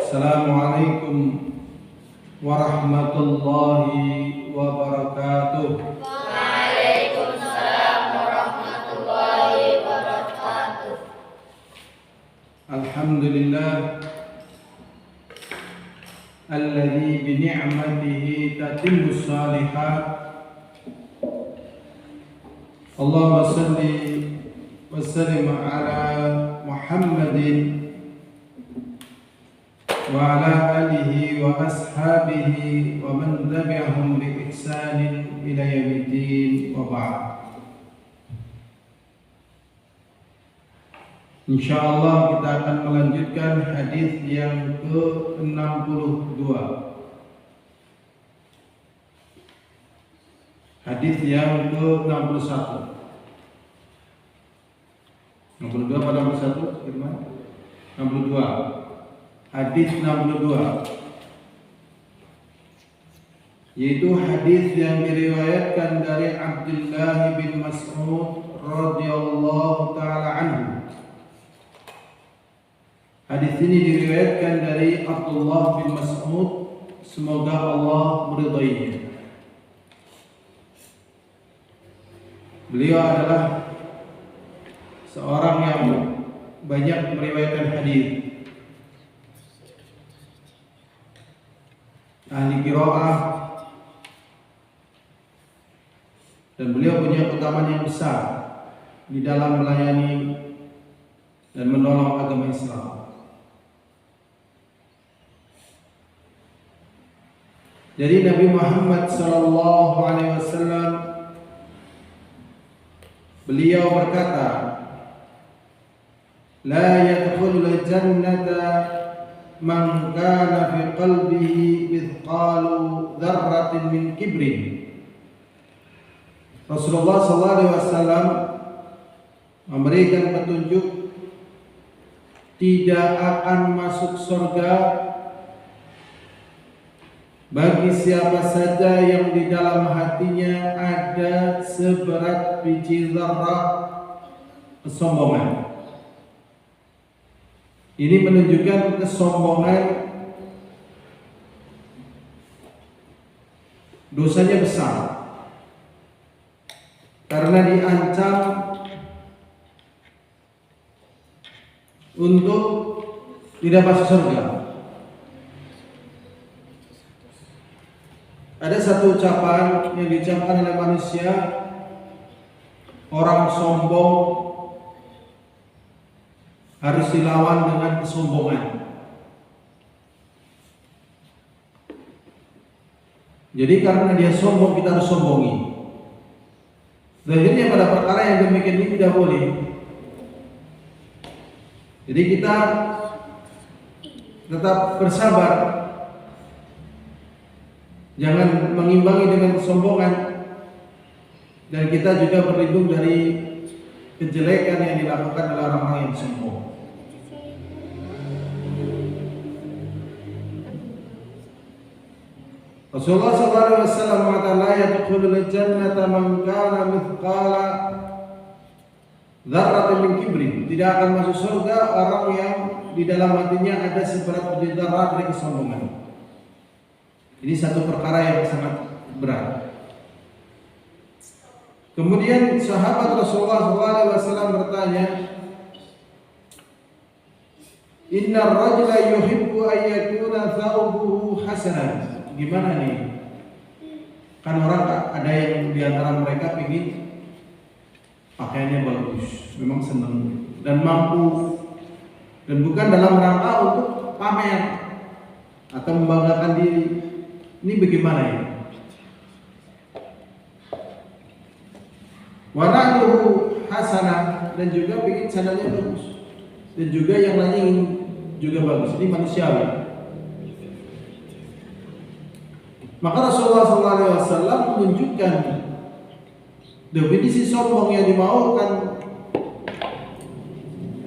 Assalamualaikum warahmatullahi wabarakatuh. Waalaikumsalam warahmatullahi wabarakatuh. Alhamdulillah alladzi bi ni'matihi tatimmu shalihat. Allahumma shalli wa sallim ala Muhammadin wa ala alihi wa ashabihi wa man tabi'ahum bi ihsanin ila yaumiddin wa ba'd. Insyaallah kita akan melanjutkan hadis yang ke-62. Hadis yang ke-61. 62 pada 61 firman 62. Hadis 62, yaitu hadis yang diriwayatkan dari Abdullah bin Mas'ud radhiyallahu taala anhu. Hadis ini diriwayatkan dari Abdullah bin Mas'ud, semoga Allah meridainya. Beliau adalah seorang yang banyak meriwayatkan hadis, ahli qiraah, dan beliau punya keutamaan yang besar di dalam melayani dan menolong agama Islam. Jadi Nabi Muhammad SAW, beliau berkata, la yadkhulul jannata man kana fi qalbihi mithqalu dzarratin min kibrin. Rasulullah SAW memberikan petunjuk, tidak akan masuk surga bagi siapa saja yang di dalam hatinya ada seberat biji zarrah kesombongan. Ini menunjukkan kesombongan dosanya besar, karena diancam untuk tidak masuk surga. Ada satu ucapan yang diucapkan oleh manusia, orang sombong harus dilawan dengan kesombongan. Jadi karena dia sombong, kita harus sombongi. Zahirnya pada perkara yang demikian ini tidak boleh. Jadi kita tetap bersabar, jangan mengimbangi dengan kesombongan, dan kita juga berlindung dari kejelekan yang dilakukan oleh orang-orang yang sombong. Rasulullah SAW mengatakan, la yadkhulul jannata man kana mithqala dzarratin min kibrin. Tidak akan masuk surga orang yang di dalam hatinya ada seberat biji zarrah dari kesombongan. Ini satu perkara yang sangat berat. Kemudian sahabat Rasulullah SAW bertanya, inna ar-rajula yuhibbu an yakuna thawbuhu hasanan. Gimana nih? Kan orang ada yang di antara mereka ingin pakaiannya bagus, memang senang dan mampu, dan bukan dalam rangka untuk pamer atau membanggakan diri. Ini bagaimana ya? Wanaduhu hasanah, dan juga ingin sandalnya bagus, dan juga yang lainnya ingin juga bagus. Ini manusiawi. Maka Rasulullah SAW menunjukkan definisi sombong yang dimaukan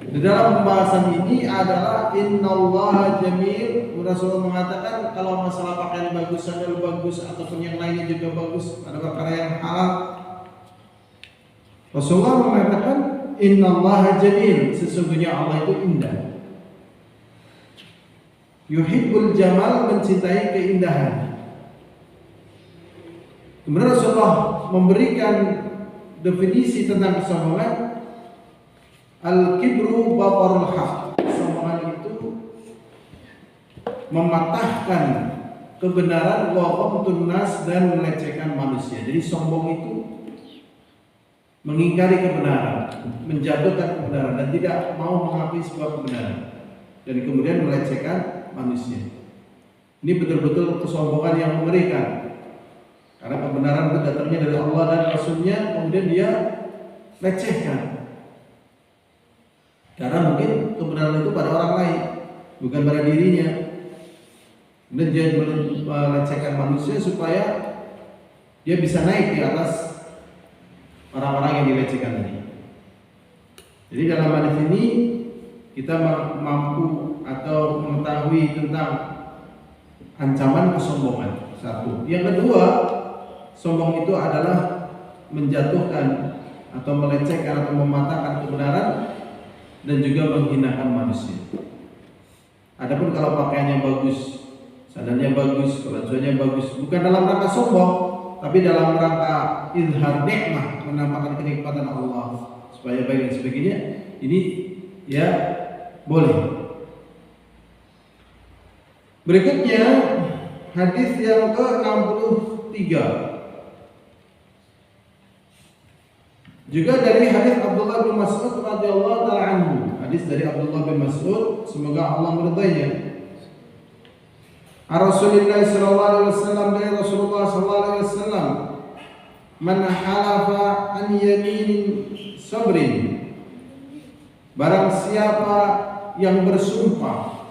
di dalam pembahasan ini adalah innallaha jamil. Rasulullah mengatakan kalau masalah pakaian bagus, sandal bagus, ataupun yang lainnya juga bagus, ada perkara yang halal, Rasulullah mengatakan innallaha jamil, sesungguhnya Allah itu indah. yuhibbul jamal, mencintai keindahan. Kemudian Rasulullah memberikan definisi tentang kesombongan. Al-kibru batarul haq. Kesombongan itu mematahkan kebenaran, wa ghamtun nas, dan melecehkan manusia. Jadi sombong itu mengingkari kebenaran, menjatuhkan kebenaran, dan tidak mau mengakui sebuah kebenaran, dan kemudian melecehkan manusia. Ini betul-betul kesombongan yang mengerikan, karena kebenaran itu datangnya dari Allah dan Rasulnya, kemudian dia lecehkan, karena mungkin kebenaran itu pada orang lain, bukan pada dirinya. Dan dia melecehkan manusia supaya dia bisa naik di atas orang-orang yang dilecehkan tadi. Jadi dalam hadis ini kita mampu atau mengetahui tentang ancaman kesombongan. Satu. Yang kedua, sombong itu adalah menjatuhkan atau melecehkan atau mematahkan kebenaran dan juga menghinakan manusia. Adapun kalau pakaiannya bagus, sadarnya bagus, kelakuannya bagus, bukan dalam rangka sombong, tapi dalam rangka izhar nikmah, menampakkan kenikmatan Allah supaya baik dan sebagainya, ini ya boleh. Berikutnya hadis yang ke-63, juga dari hadis Abdullah bin Mas'ud radhiyallahu taala anhu. Hadis dari Abdullah bin Mas'ud, semoga Allah meridainya. Rasulullah sallallahu alaihi wasallam, dari Rasulullah sallallahu alaihi wasallam, man halafa an yaminin sabrin, barang siapa yang bersumpah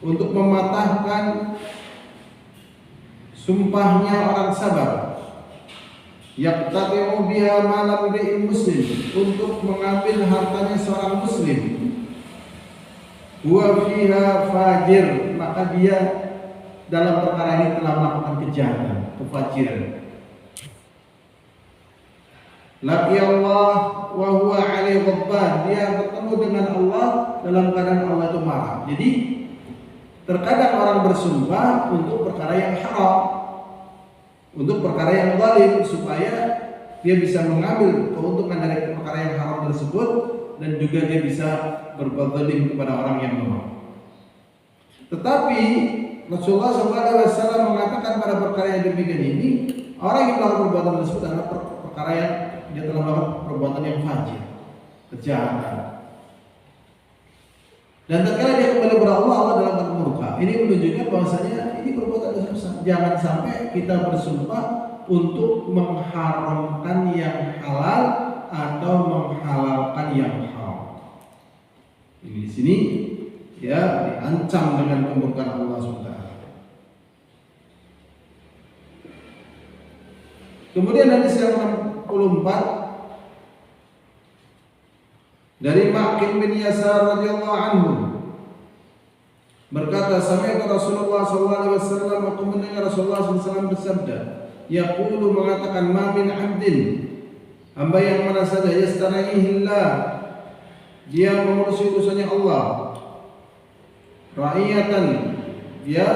untuk mematahkan sumpahnya orang sabar, yaqtati'u biha malam ri'in muslim, untuk mengambil hartanya seorang muslim, huwa fiha fajir, maka dia dalam perkara ini telah melakukan kejahatan, kefajiran. Laqi Allah wa huwa alaihi ghadban, dia bertemu dengan Allah dalam keadaan Allah itu marah. Jadi terkadang orang bersumpah untuk perkara yang haram, untuk perkara yang zalim, supaya dia bisa mengambil keuntungan dari perkara yang haram tersebut, dan juga dia bisa berbuat zalim kepada orang yang lemah. Tetapi Rasulullah SAW mengatakan pada perkara yang demikian ini, orang yang melakukan perbuatan tersebut adalah perkara yang dia telah melakukan perbuatan yang fajir, kejahatan. Dan tatkala dia kembali kepada Allah, Allah dalam keadaan murka. Ini menunjukkan bahwasanya ini perbuatan dosa besar. Jangan sampai kita bersumpah untuk mengharamkan yang halal atau menghalalkan yang haram. Ini di sini ya diancam dengan kemurkaan Allah SWT. Kemudian hadis yang 64 dari Ma'qil bin Yasar radhiyallahu anhu berkata, sami'tu Rasulullah sallallahu alaihi wasallam, aku mendengar Rasulullah sallallahu alaihi wasallam bersabda, yaqulu, mengatakan, ma min 'abdin, hamba yang mana saja, yastana'ihillah, dia mengurusi urusannya Allah, ra'iyatan, dia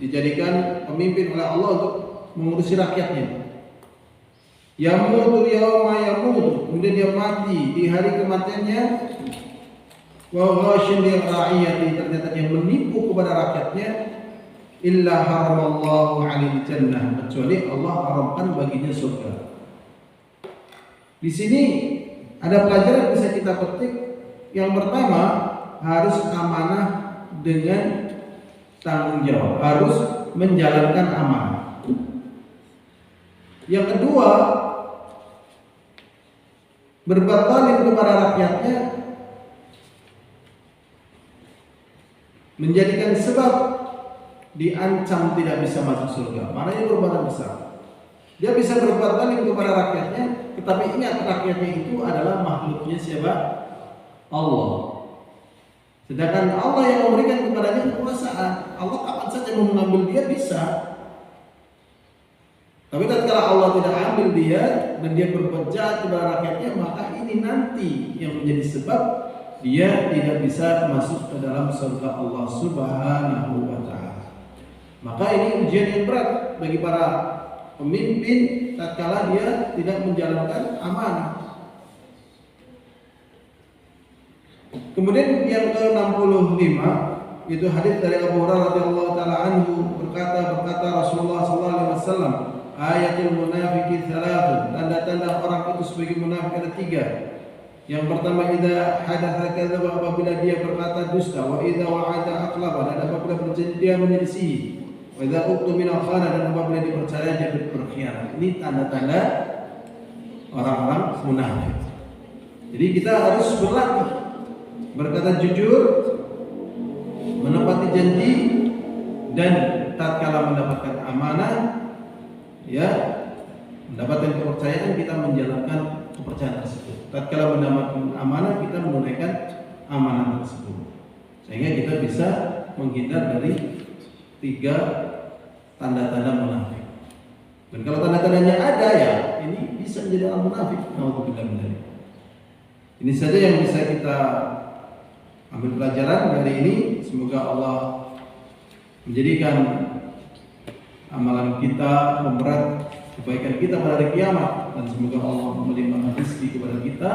dijadikan pemimpin oleh Allah untuk mengurusi rakyatnya. Yamutu yauma yamutu, kemudian dia mati di hari kematiannya. Wa ghashin li ra'iyati, ternyata dia menipu kepada rakyatnya. Illa haramallahu 'alal jannah, kecuali Allah haramkan baginya surga. Di sini ada pelajaran yang bisa kita petik. Yang pertama, harus amanah dengan tanggung jawab, harus menjalankan amanah. Yang kedua, berbuat zalim kepada rakyatnya menjadikan sebab diancam tidak bisa masuk surga. Maknanya perbuatan besar. Dia bisa berbuat zalim kepada rakyatnya, tetapi ingat, rakyatnya itu adalah makhluknya siapa? Allah. Sedangkan Allah yang memberikan kepadanya kekuasaan. Allah kapan saja mau mengambil dia bisa. Tapi tatkala Allah tidak ambil dia dan dia berbuat jahat kepada rakyatnya, maka ini nanti yang menjadi sebab dia tidak bisa masuk ke dalam surga Allah Subhanahu wa taala. Maka ini ujian yang berat bagi para pemimpin tatkala dia tidak menjalankan amanah. Kemudian yang ke-65 itu hadis dari Abu Hurairah radhiyallahu taala anhu berkata Rasulullah sallallahu alaihi wasallam, ayatul munafiqi thalathun, tanda-tanda orang itu sebagai munafik ada 3. Yang pertama, idza hadatsa kadzdzaba, apabila dia berkata dusta, wa idza wa'ada akhlaba, dan apabila berjanji dia menyelisihi, wa idza uqtumina khana, dan apabila dipercaya dia berkhianat. Ini tanda-tanda orang-orang munafik. Jadi kita harus berlatih berkata jujur, menepati janji, dan tatkala mendapatkan amanah, ya, mendapatkan kepercayaan, kita menjalankan kepercayaan tersebut. Tatkala mendapatkan amanah, kita menunaikan amanah tersebut, sehingga kita bisa menghindar dari 3 tanda-tanda munafik. Dan kalau tanda-tandanya ada, ya ini bisa menjadi orang munafik. Nauzubillah. Ini saja yang bisa kita ambil pelajaran dari ini. Semoga Allah menjadikan amalan kita memberat kebaikan kita pada hari kiamat, dan semoga Allah melimpahkan rezeki kepada kita,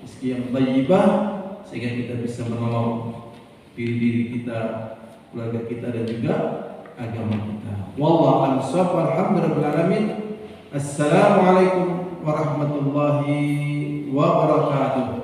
rezeki yang thayyibah, sehingga kita bisa menolong diri kita, keluarga kita, dan juga agama kita. Wallahu a'lam bishawab. Alhamdulillahirabbil alamin. Assalamualaikum warahmatullahi wabarakatuh.